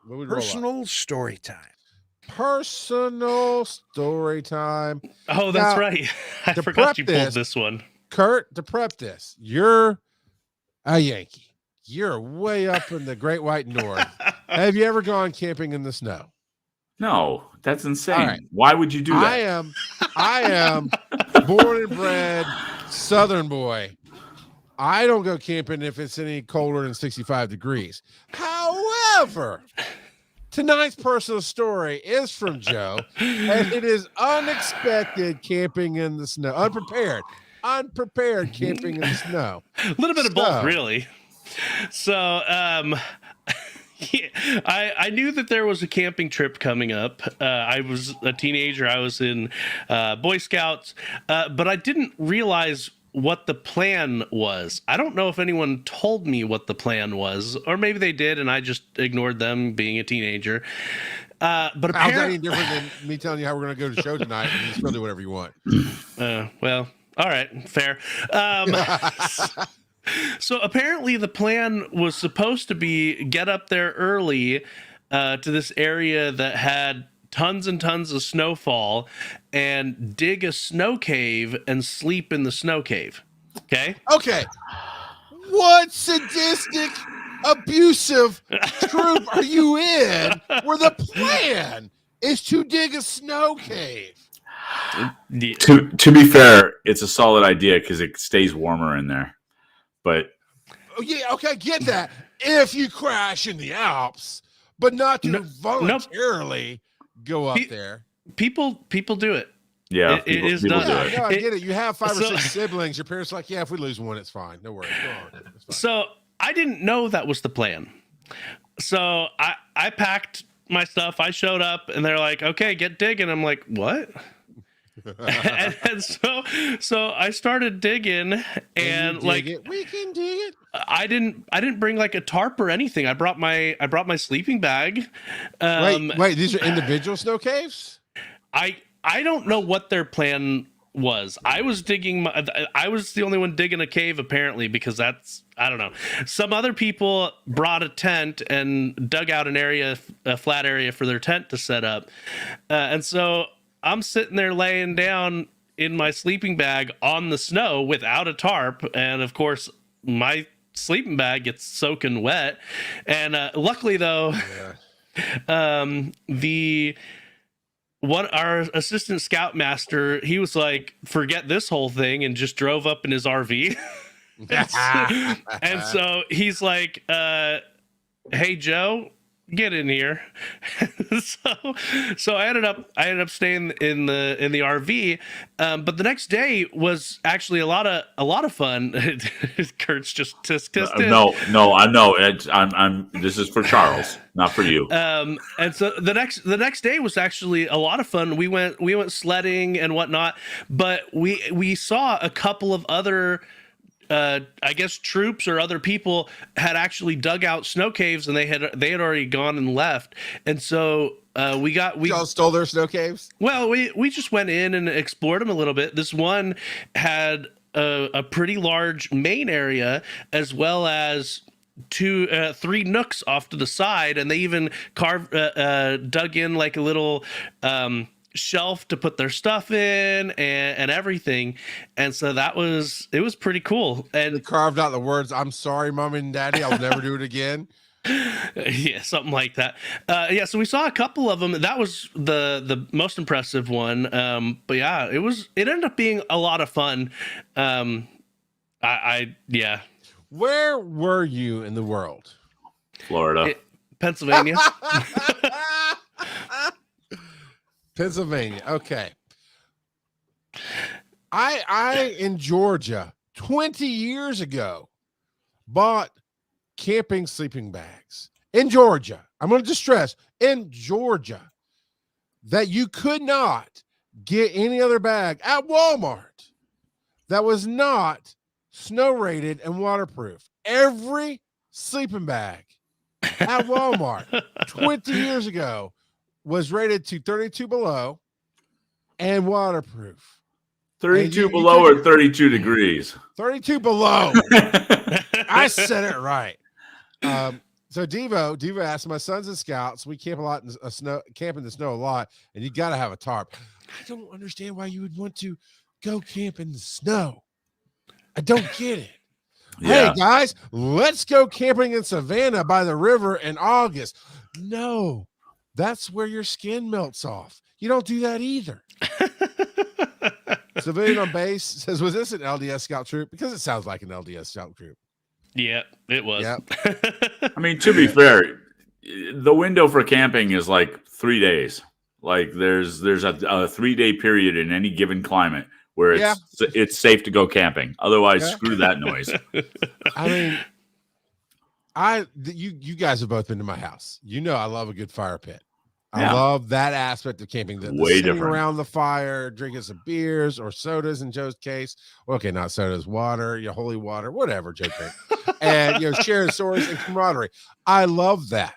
Personal story time. Personal story time. Oh, that's right. I forgot you pulled this one. Kurt, to prep this, you're a Yankee. You're way up in the Great White North. Have you ever gone camping in the snow? No, that's insane. Right. Why would you do that? I am born and bred Southern boy. I don't go camping if it's any colder than 65 degrees. However, tonight's personal story is from Joe, and it is unexpected camping in the snow. Unprepared camping in the snow. A little bit of both, really. So, I knew that there was a camping trip coming up. I was a teenager. I was in Boy Scouts, but I didn't realize what the plan was. I don't know if anyone told me what the plan was, or maybe they did, and I just ignored them being a teenager. But how's that any different than me telling you how we're going to go to the show tonight? And just go do whatever you want. Well, all right, fair. So apparently the plan was supposed to be get up there early to this area that had tons and tons of snowfall and dig a snow cave and sleep in the snow cave. Okay. What sadistic, abusive troop are you in where the plan is to dig a snow cave? To be fair, it's a solid idea because it stays warmer in there. But I get that. If you crash in the Alps, but not to voluntarily go up there. People do it. Yeah, it is done. No, I get it. You have 5 or 6 siblings. Your parents are like, yeah, if we lose one, it's fine. No worries. Go on. So I didn't know that was the plan. So I packed my stuff. I showed up, and they're like, "Okay, get digging." I'm like, "What?" and so I started digging, and we can dig it. I didn't bring like a tarp or anything. I brought my sleeping bag. Wait, these are individual snow caves? I don't know what their plan was. I was the only one digging a cave apparently, because I don't know. Some other people brought a tent and dug out a flat area for their tent to set up. And so I'm sitting there laying down in my sleeping bag on the snow without a tarp. And of course, my sleeping bag gets soaking wet. And luckily, though, our assistant scoutmaster, he was like, forget this whole thing, and just drove up in his RV. and so he's like, hey, Joe, get in here. so I ended up staying in the RV, but the next day was actually a lot of fun. Kurt's just no, I know. I'm this is for Charles, not for you. And so the next day was actually a lot of fun. We went sledding and whatnot, but we saw a couple of other I guess troops or other people had actually dug out snow caves, and they had already gone and left. And so y'all stole their snow caves? Well, we just went in and explored them a little bit. This one had a pretty large main area, as well as 3 nooks off to the side, and they even dug in like a little shelf to put their stuff in and everything. And so it was pretty cool. And they carved out the words, "I'm sorry, Mom and Daddy, I'll never do it again." Yeah, something like that. So we saw a couple of them. That was the most impressive one. But yeah, it ended up being a lot of fun. Yeah. Where were you in the world? Florida. Pennsylvania. Pennsylvania. Okay. I in Georgia 20 years ago bought camping sleeping bags in Georgia. I'm going to just stress in Georgia that you could not get any other bag at Walmart that was not snow rated and waterproof. Every sleeping bag at Walmart 20 years ago was rated to 32 below and waterproof. 32 below or 32 degrees? 32 below. I said it right. So Devo asked, my son's a scout, so we camp a lot in camp in the snow a lot, and you got to have a tarp. I don't understand why you would want to go camp in the snow. I don't get it. Yeah. Hey guys, let's go camping in Savannah by the river in August. No, that's where your skin melts off. You don't do that either. Civilian on base says, was this an LDS scout troop? Because it sounds like an LDS scout troop. Yeah, it was. Yep. I mean, to be fair, the window for camping is like 3 days. Like there's a 3-day period in any given climate where it's safe to go camping. Otherwise, screw that noise. I mean, you guys have both been to my house. You know I love a good fire pit. I love that aspect of camping. The Way sitting different. around the fire, drinking some beers or sodas in Joe's case. Okay, not sodas, water, your holy water, whatever, Joe drinks. And sharing stories and camaraderie. I love that.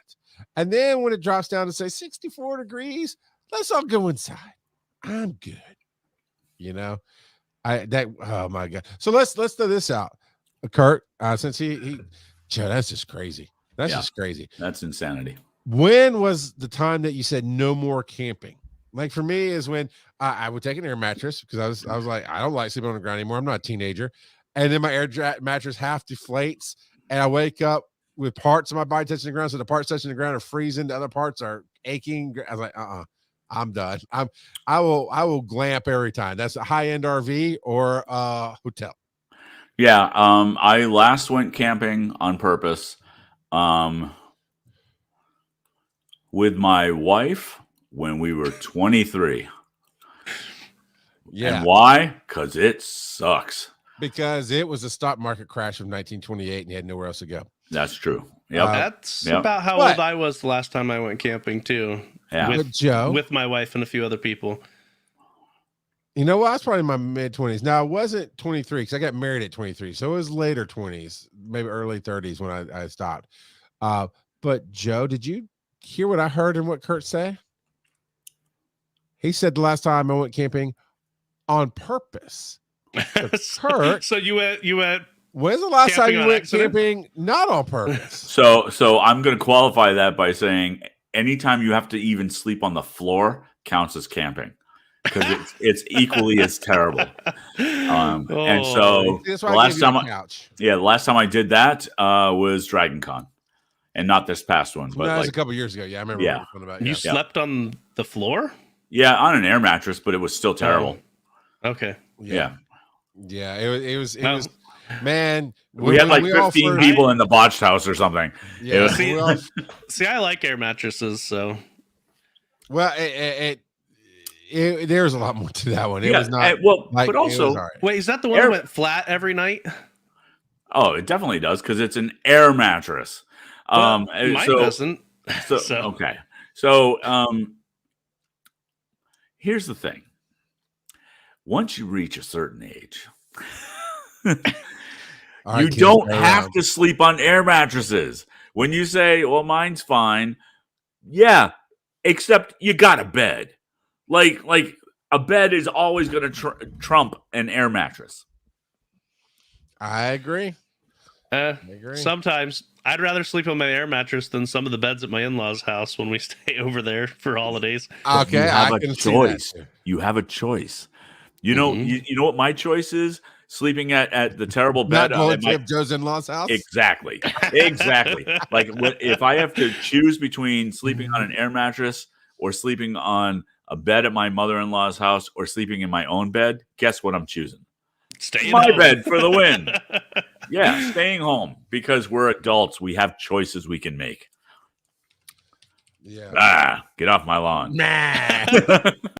And then when it drops down to say 64 degrees, let's all go inside. I'm good. Oh my God. So let's throw this out. Kurt, since he Joe, that's just crazy. That's just crazy. That's insanity. When was the time that you said no more camping? Like for me is when I would take an air mattress because I was like, I don't like sleeping on the ground anymore. I'm not a teenager. And then my mattress half deflates and I wake up with parts of my body touching the ground. So the parts touching the ground are freezing. The other parts are aching. I was like, I'm done. I will glamp every time. That's a high-end RV or a hotel. Yeah. I last went camping on purpose with my wife when we were 23. Yeah. And why? Because it sucks. Because it was a stock market crash of 1928 and you had nowhere else to go. That's true. Yep. That's about how old I was the last time I went camping too. Yeah. With my wife and a few other people. You know what? I was probably in my mid-20s. Now, I wasn't 23 because I got married at 23. So it was later 20s, maybe early 30s when I stopped. But Joe, did you hear what I heard and what Kurt said? He said the last time I went camping on purpose. So Kurt, so you went. When's the last time you went camping not on purpose? So I'm going to qualify that by saying anytime you have to even sleep on the floor counts as camping because it's equally as terrible. And so the last time I did that was Dragon Con, and not this past one, but that was a couple years ago. Yeah, I remember. Yeah. About. You slept on the floor? Yeah, on an air mattress, but it was still terrible. Oh. Okay. Yeah. It was. Man, we had like 15 people in the botched house or something. Yeah. See, I like air mattresses, so. Well, there's a lot more to that one. It was not but also, wait, is that the one that went flat every night? Oh, it definitely does because it's an air mattress. Mine doesn't. So okay. So here's the thing. Once you reach a certain age, you don't have to sleep on air mattresses. When you say, well, mine's fine. Yeah, except you got a bed. Like a bed is always going to trump an air mattress. I agree. Sometimes I'd rather sleep on my air mattress than some of the beds at my in-laws' house when we stay over there for holidays. Okay, I can choice. You have a choice. You know, you know what my choice is? Sleeping at the terrible bed at Joe's in-laws' house. Exactly. Like if I have to choose between sleeping on an air mattress or sleeping on a bed at my mother-in-law's house or sleeping in my own bed, guess what I'm choosing? Staying my home. Bed for the win. Yeah, staying home because we're adults. We have choices we can make. Yeah. Get off my lawn. Nah.